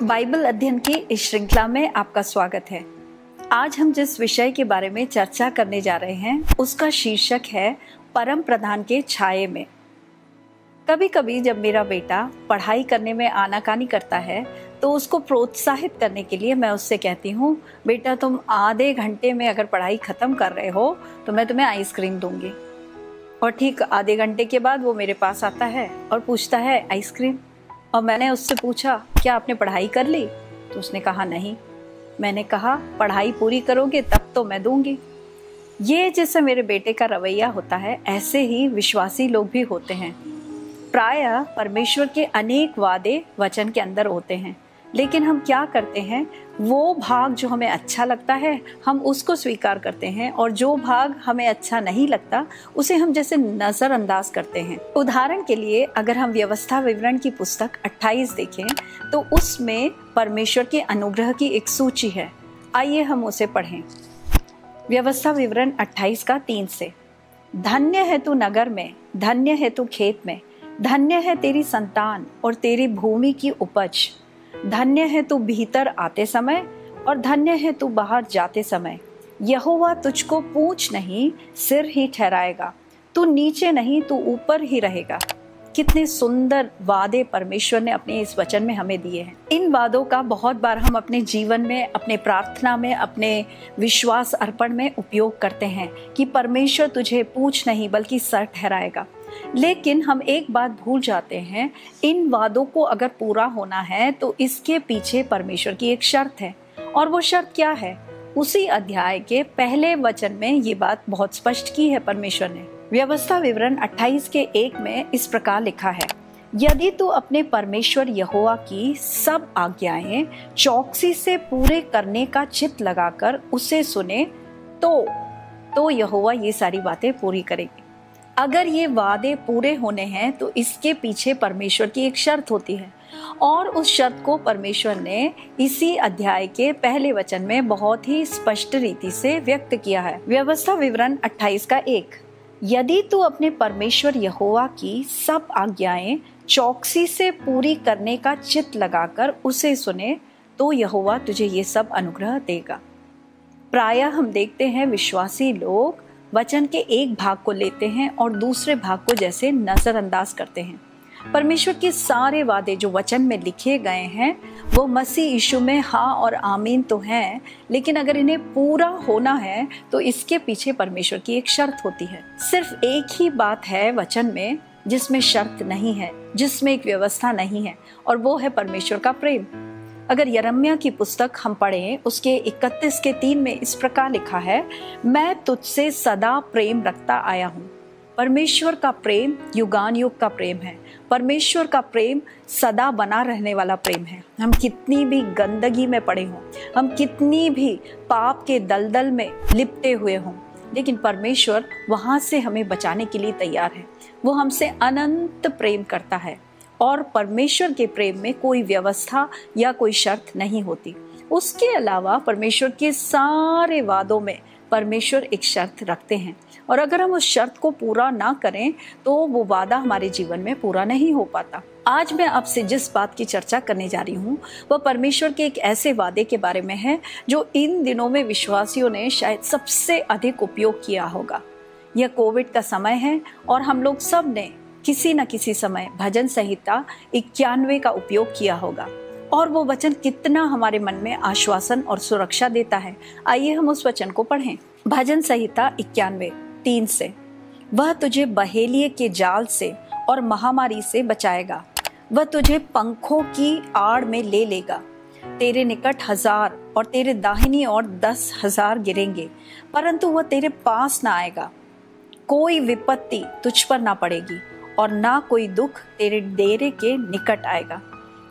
Bible अध्ययन की इस श्रृंखला में आपका स्वागत है। आज हम जिस विषय के बारे में चर्चा करने जा रहे हैं उसका शीर्षक है परम प्रधान के छाये में। कभी कभी जब मेरा बेटा पढ़ाई करने में आनाकानी करता है तो उसको प्रोत्साहित करने के लिए मैं उससे कहती हूँ, बेटा तुम आधे घंटे में अगर पढ़ाई खत्म कर रहे हो तो मैं तुम्हें आइसक्रीम दूंगी। और ठीक आधे घंटे के बाद वो मेरे पास आता है और पूछता है आइसक्रीम। और मैंने उससे पूछा, क्या आपने पढ़ाई कर ली? तो उसने कहा नहीं। मैंने कहा, पढ़ाई पूरी करोगे तब तो मैं दूंगी। ये जैसे मेरे बेटे का रवैया होता है, ऐसे ही विश्वासी लोग भी होते हैं। प्रायः परमेश्वर के अनेक वादे वचन के अंदर होते हैं, लेकिन हम क्या करते हैं, वो भाग जो हमें अच्छा लगता है हम उसको स्वीकार करते हैं और जो भाग हमें अच्छा नहीं लगता उसे हम जैसे नज़रअंदाज करते हैं। उदाहरण के लिए अगर हम व्यवस्था विवरण की पुस्तक 28 देखें तो उसमें परमेश्वर के अनुग्रह की एक सूची है। आइए हम उसे पढ़ें। व्यवस्था विवरण 28 का 3 से। धन्य है तू नगर में, धन्य है तू खेत में, धन्य है तेरी संतान और तेरी भूमि की उपज। धन्य है तू भीतर आते समय और धन्य है तू बाहर जाते समय। यहोवा तुझको पूंछ नहीं सिर ही ठहराएगा, तू नीचे नहीं तू ऊपर ही रहेगा। कितने सुंदर वादे परमेश्वर ने अपने इस वचन में हमें दिए हैं। इन वादों का बहुत बार हम अपने जीवन में, अपने प्रार्थना में, अपने विश्वास अर्पण में उपयोग करते हैं कि परमेश्वर तुझे पूंछ नहीं बल्कि सर ठहराएगा। लेकिन हम एक बात भूल जाते हैं, इन वादों को अगर पूरा होना है तो इसके पीछे परमेश्वर की एक शर्त है। और वो शर्त क्या है? उसी अध्याय के पहले वचन में ये बात बहुत स्पष्ट की है परमेश्वर ने। व्यवस्था विवरण 28 के 1 में इस प्रकार लिखा है, यदि तू अपने परमेश्वर यहोवा की सब आज्ञाएं चौकसी से पूरे करने का चित्त लगाकर उसे सुने तो यहोवा ये सारी बातें पूरी करेगी। अगर ये वादे पूरे होने हैं तो इसके पीछे परमेश्वर की एक शर्त होती है और उस शर्त को परमेश्वर ने इसी अध्याय के पहले वचन में बहुत ही स्पष्ट रीति से व्यक्त किया है। व्यवस्था विवरण 28 का 1, यदि तू अपने परमेश्वर यहोवा की सब आज्ञाएं चौकसी से पूरी करने का चित्त लगाकर उसे सुने तो यहोवा तुझे ये सब अनुग्रह देगा। प्रायः हम देखते हैं विश्वासी लोग वचन के एक भाग को लेते हैं और दूसरे भाग को जैसे नजरअंदाज करते हैं। परमेश्वर के सारे वादे जो वचन में लिखे गए हैं वो मसीह यीशु में हाँ और आमीन तो हैं, लेकिन अगर इन्हें पूरा होना है तो इसके पीछे परमेश्वर की एक शर्त होती है। सिर्फ एक ही बात है वचन में जिसमें शर्त नहीं है, जिसमें एक व्यवस्था नहीं है, और वो है परमेश्वर का प्रेम। अगर यिर्मयाह की पुस्तक हम पढ़ें, उसके 31 के 3 में इस प्रकार लिखा है, मैं तुझसे सदा प्रेम रखता आया हूँ। परमेश्वर का प्रेम युगान युग का प्रेम है। परमेश्वर का प्रेम सदा बना रहने वाला प्रेम है। हम कितनी भी गंदगी में पड़े हों, हम कितनी भी पाप के दलदल में लिपटे हुए हों, लेकिन परमेश्वर वहाँ से हमें बचाने के लिए तैयार है। वो हमसे अनंत प्रेम करता है और परमेश्वर के प्रेम में कोई व्यवस्था या कोई शर्त नहीं होती। उसके अलावा परमेश्वर के सारे वादों में परमेश्वर एक शर्त रखते हैं, और अगर हम उस शर्त को पूरा ना करें तो वो वादा हमारे जीवन में पूरा नहीं हो पाता। आज मैं आपसे जिस बात की चर्चा करने जा रही हूँ वह परमेश्वर के एक ऐसे वादे के बारे में है जो इन दिनों में विश्वासियों ने शायद सबसे अधिक उपयोग किया होगा। यह कोविड का समय है और हम लोग सब ने किसी न किसी समय भजन संहिता 91 का उपयोग किया होगा, और वो वचन कितना हमारे मन में आश्वासन और सुरक्षा देता है। आइए हम उस वचन को पढ़ें। भजन संहिता 91 3 से, वह तुझे बहेलिये के जाल से और महामारी से बचाएगा, वह तुझे पंखों की आड़ में ले लेगा। तेरे निकट 1000 और तेरे दाहिनी ओर 10,000 गिरेंगे, परंतु वह तेरे पास ना आएगा। कोई विपत्ति तुझ पर ना पड़ेगी और ना कोई दुख तेरे डेरे के निकट आएगा।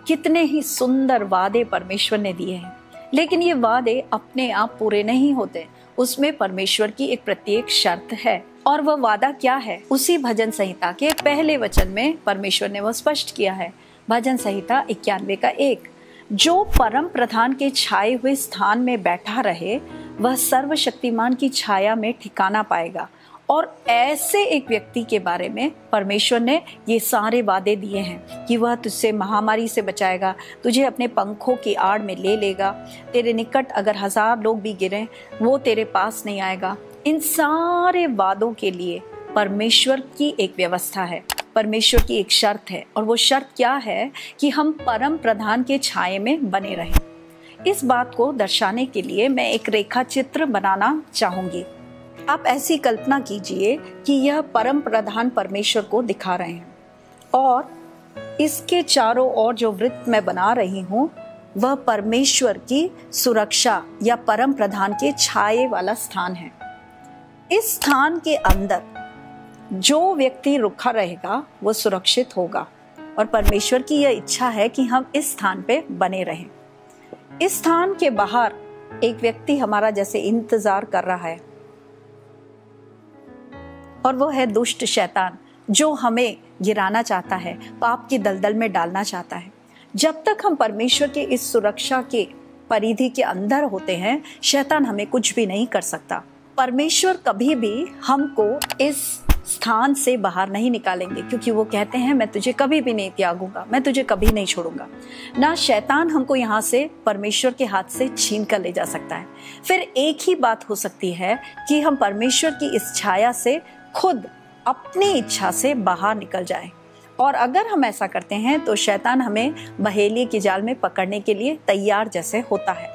कितने ही सुंदर वादे परमेश्वर ने दिए हैं, लेकिन ये वादे अपने आप पूरे नहीं होते। उसमें परमेश्वर की एक प्रत्येक शर्त है, और वह वादा क्या है? उसी भजन संहिता के पहले वचन में परमेश्वर ने वह स्पष्ट किया है। भजन संहिता 91 का 1, जो परम प्रधान के छाए हुए स्थान में बैठा रहे वह सर्वशक्तिमान की छाया में ठिकाना पाएगा, और ऐसे एक व्यक्ति के बारे में परमेश्वर ने ये सारे वादे दिए हैं कि वह तुझसे महामारी से बचाएगा, तुझे अपने पंखों की आड़ में ले लेगा, तेरे निकट अगर 1000 लोग भी गिरें वो तेरे पास नहीं आएगा। इन सारे वादों के लिए परमेश्वर की एक व्यवस्था है, परमेश्वर की एक शर्त है, और वो शर्त क्या है कि हम परम प्रधान के छाये में बने रहें। इस बात को दर्शाने के लिए मैं एक रेखा चित्र बनाना चाहूंगी। आप ऐसी कल्पना कीजिए कि यह परम प्रधान परमेश्वर को दिखा रहे हैं और इसके चारों ओर जो वृत्त मैं बना रही हूँ वह परमेश्वर की सुरक्षा या परम प्रधान के छाये वाला स्थान है। इस स्थान के अंदर जो व्यक्ति रुका रहेगा वो सुरक्षित होगा और परमेश्वर की यह इच्छा है कि हम इस स्थान पे बने रहें। इस स्थान के बाहर एक व्यक्ति हमारा जैसे इंतजार कर रहा है और वो है दुष्ट शैतान, जो हमें गिराना चाहता है, पाप की दलदल में डालना चाहता है। जब तक हम परमेश्वर के इस सुरक्षा के परिधि के अंदर होते हैं, शैतान हमें कुछ भी नहीं कर सकता। परमेश्वर कभी भी हमको इस स्थान से बाहर नहीं निकालेंगे, क्योंकि वो कहते हैं मैं तुझे कभी भी नहीं त्यागूंगा, मैं तुझे कभी नहीं छोड़ूंगा। ना शैतान हमको यहाँ से परमेश्वर के हाथ से छीन कर ले जा सकता है। फिर एक ही बात हो सकती है कि हम परमेश्वर की इस छाया से खुद अपनी इच्छा से बाहर निकल जाएं। और अगर हम ऐसा करते हैं तो शैतान हमें बहेलिए के जाल में पकड़ने के लिए तैयार जैसे होता है।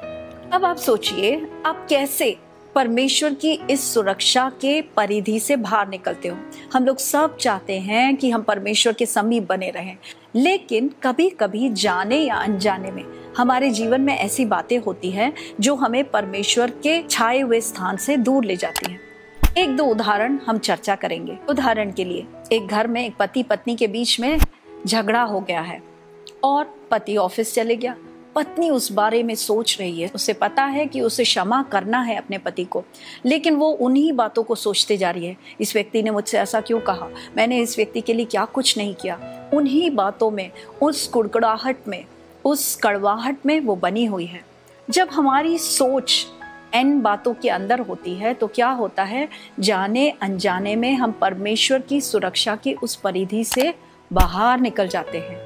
अब आप सोचिए, आप कैसे परमेश्वर की इस सुरक्षा के परिधि से बाहर निकलते हो। हम लोग सब चाहते हैं कि हम परमेश्वर के समीप बने रहें, लेकिन कभी कभी जाने या अनजाने में हमारे जीवन में ऐसी बातें होती हैं जो हमें परमेश्वर के छाए हुए स्थान से दूर ले जाती हैं। एक दो उदाहरण हम चर्चा करेंगे। उदाहरण के लिए, एक घर में एक पति पत्नी के बीच में झगड़ा हो गया है और पति ऑफिस चले गया। पत्नी उस बारे में सोच रही है, उसे पता है कि उसे क्षमा करना है अपने पति को, लेकिन वो उन्हीं बातों को सोचते जा रही है। इस व्यक्ति ने मुझसे ऐसा क्यों कहा, मैंने इस व्यक्ति के लिए क्या कुछ नहीं किया। उन्हीं बातों में, उस कुड़कुड़ाहट में, उस कड़वाहट में वो बनी हुई है। जब हमारी सोच इन बातों के अंदर होती है तो क्या होता है, जाने अनजाने में हम परमेश्वर की सुरक्षा की उस परिधि से बाहर निकल जाते हैं।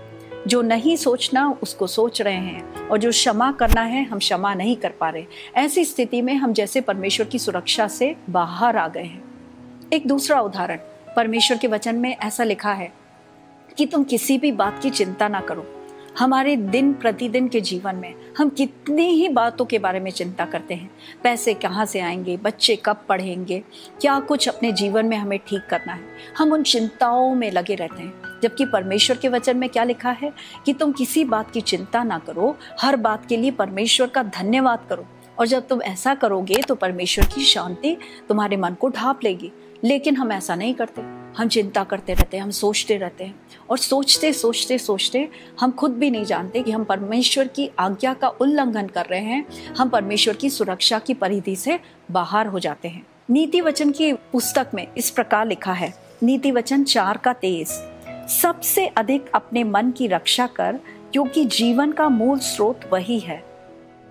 जो नहीं सोचना उसको सोच रहे हैं और जो क्षमा करना है हम क्षमा नहीं कर पा रहे। ऐसी स्थिति में हम जैसे परमेश्वर की सुरक्षा से बाहर आ गए हैं। एक दूसरा उदाहरण, परमेश्वर के वचन में ऐसा लिखा है कि तुम किसी भी बात की चिंता ना करो। हमारे दिन प्रतिदिन के जीवन में हम कितनी ही बातों के बारे में चिंता करते हैं। पैसे कहाँ से आएंगे, बच्चे कब पढ़ेंगे, क्या कुछ अपने जीवन में हमें ठीक करना है। हम उन चिंताओं में लगे रहते हैं, जबकि परमेश्वर के वचन में क्या लिखा है कि तुम किसी बात की चिंता ना करो, हर बात के लिए परमेश्वर का धन्यवाद करो। और जब तुम ऐसा करोगे तो परमेश्वर की शांति तुम्हारे मन को ढांप लेगी। लेकिन हम ऐसा नहीं करते, हम चिंता करते रहते हैं, हम सोचते रहते हैं और सोचते सोचते सोचते हम खुद भी नहीं जानते कि हम परमेश्वर की आज्ञा का उल्लंघन कर रहे हैं। हम परमेश्वर की सुरक्षा की परिधि से बाहर हो जाते हैं। नीति वचन की पुस्तक में इस प्रकार लिखा है, नीति वचन 4:23, सबसे अधिक अपने मन की रक्षा कर, क्योंकि जीवन का मूल स्रोत वही है।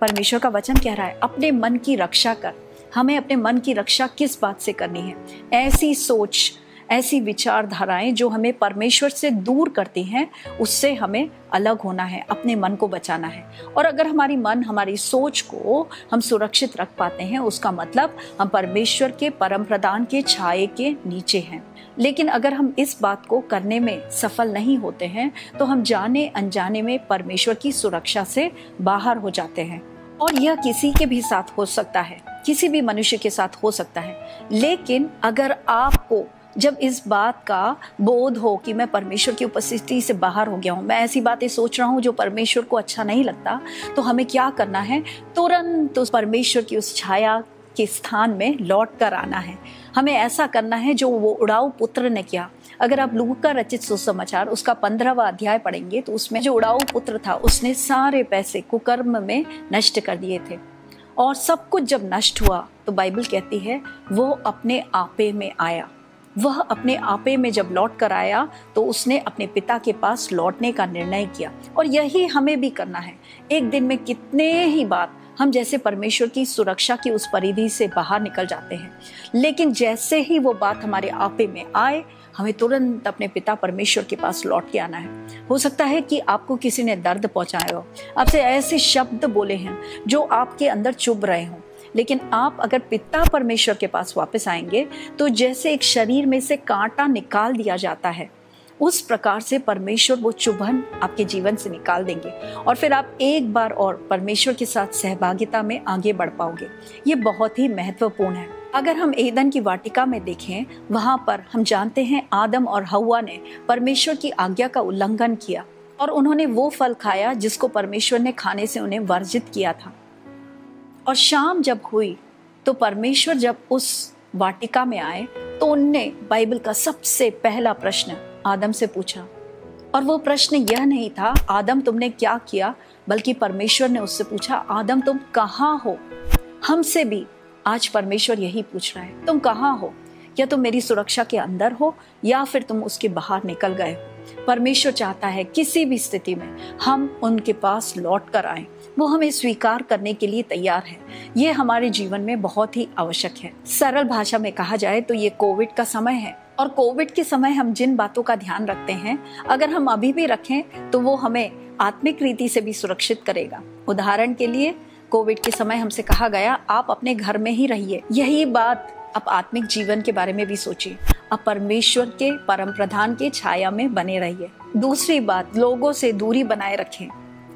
परमेश्वर का वचन कह रहा है अपने मन की रक्षा कर। हमें अपने मन की रक्षा किस बात से करनी है? ऐसी सोच, ऐसी विचारधाराएं जो हमें परमेश्वर से दूर करती हैं, उससे हमें अलग होना है, अपने मन को बचाना है। और अगर हमारी मन, हमारी सोच को हम सुरक्षित रख पाते हैं, उसका मतलब हम परमेश्वर के परम प्रदान के छाये के नीचे हैं। लेकिन अगर हम इस बात को करने में सफल नहीं होते हैं तो हम जाने अनजाने में परमेश्वर की सुरक्षा से बाहर हो जाते हैं। और यह किसी के भी साथ हो सकता है, किसी भी मनुष्य के साथ हो सकता है। लेकिन अगर आपको जब इस बात का बोध हो कि मैं परमेश्वर की उपस्थिति से बाहर हो गया हूँ, मैं ऐसी बातें सोच रहा हूँ जो परमेश्वर को अच्छा नहीं लगता, तो हमें क्या करना है? तुरंत उस परमेश्वर की उस छाया के स्थान में लौट कर आना है। हमें ऐसा करना है जो वो उड़ाऊ पुत्र ने किया। अगर आप लूका रचित सुसमाचार उसका 15वां अध्याय पढ़ेंगे तो उसमें जो उड़ाऊ पुत्र था उसने सारे पैसे कुकर्म में नष्ट कर दिए थे। और सब कुछ जब नष्ट हुआ तो बाइबल कहती है वो अपने आपे में आया। वह अपने आपे में जब लौट कर आया तो उसने अपने पिता के पास लौटने का निर्णय किया। और यही हमें भी करना है। एक दिन में कितने ही बार हम जैसे परमेश्वर की सुरक्षा की उस परिधि से बाहर निकल जाते हैं, लेकिन जैसे ही वो बात हमारे आपे में आए, हमें तुरंत अपने पिता परमेश्वर के पास लौट के आना है। हो सकता है कि आपको किसी ने दर्द पहुंचाया हो, आपसे ऐसे शब्द बोले हैं जो आपके अंदर चुभ रहे हों, लेकिन आप अगर पिता परमेश्वर के पास वापस आएंगे तो जैसे एक शरीर में से कांटा निकाल दिया जाता है, उस प्रकार से परमेश्वर वो चुभन आपके जीवन से निकाल देंगे और फिर आप एक बार और परमेश्वर के साथ सहभागिता में आगे बढ़ पाओगे। ये बहुत ही महत्वपूर्ण है। अगर हम एदन की वाटिका में देखें, वहां पर हम जानते हैं आदम और हव्वा ने परमेश्वर की आज्ञा का उल्लंघन किया और उन्होंने वो फल खाया जिसको परमेश्वर ने खाने से उन्हें वर्जित किया था। और शाम जब हुई तो परमेश्वर जब उस वाटिका में आए तो उनने बाइबल का सबसे पहला प्रश्न आदम से पूछा, और वो प्रश्न यह नहीं था आदम तुमने क्या किया, बल्कि परमेश्वर ने उससे पूछा आदम तुम कहाँ हो। हमसे भी आज परमेश्वर यही पूछ रहा है, तुम कहाँ हो? या तुम मेरी सुरक्षा के अंदर हो या फिर तुम उसके बाहर निकल गए हो? परमेश्वर चाहता है किसी भी स्थिति में हम उनके पास लौट कर आए। वो हमें स्वीकार करने के लिए तैयार है। ये हमारे जीवन में बहुत ही आवश्यक है। सरल भाषा में कहा जाए तो ये कोविड का समय है, और कोविड के समय हम जिन बातों का ध्यान रखते हैं, अगर हम अभी भी रखें तो वो हमें आत्मिक रीति से भी सुरक्षित करेगा। उदाहरण के लिए कोविड के समय हमसे कहा गया आप अपने घर में ही रहिए। यही बात आप आत्मिक जीवन के बारे में भी सोचिए। आप परमेश्वर के परम प्रधान के छाया में बने रहिए। दूसरी बात, लोगों से दूरी बनाए रखें,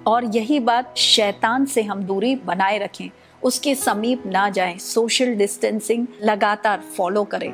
और यही बात शैतान से हम दूरी बनाए रखें, उसके समीप ना जाएं, सोशल डिस्टेंसिंग लगातार फॉलो करें।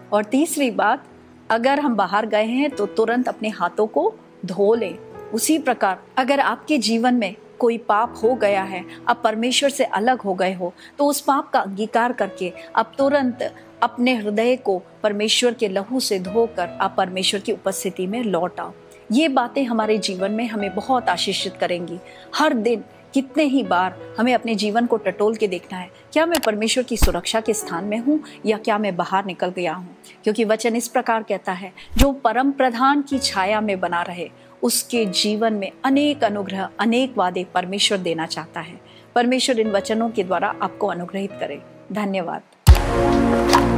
और तीसरी बात, अगर हम बाहर गए हैं तो तुरंत अपने हाथों को धो लें। उसी प्रकार अगर आपके जीवन में कोई पाप हो गया है, आप परमेश्वर से अलग हो गए हो, तो उस पाप का अंगीकार करके आप तुरंत अपने हृदय को परमेश्वर के लहू से धोकर आप परमेश्वर की उपस्थिति में लौट आओ। ये बातें हमारे जीवन में हमें बहुत आशीषित करेंगी। हर दिन कितने ही बार हमें अपने जीवन को टटोल के देखना है, क्या मैं परमेश्वर की सुरक्षा के स्थान में हूँ या क्या मैं बाहर निकल गया हूँ? क्योंकि वचन इस प्रकार कहता है, जो परम प्रधान की छाया में बना रहे उसके जीवन में अनेक अनुग्रह, अनेक वादे परमेश्वर देना चाहता है। परमेश्वर इन वचनों के द्वारा आपको अनुग्रहित करे। धन्यवाद।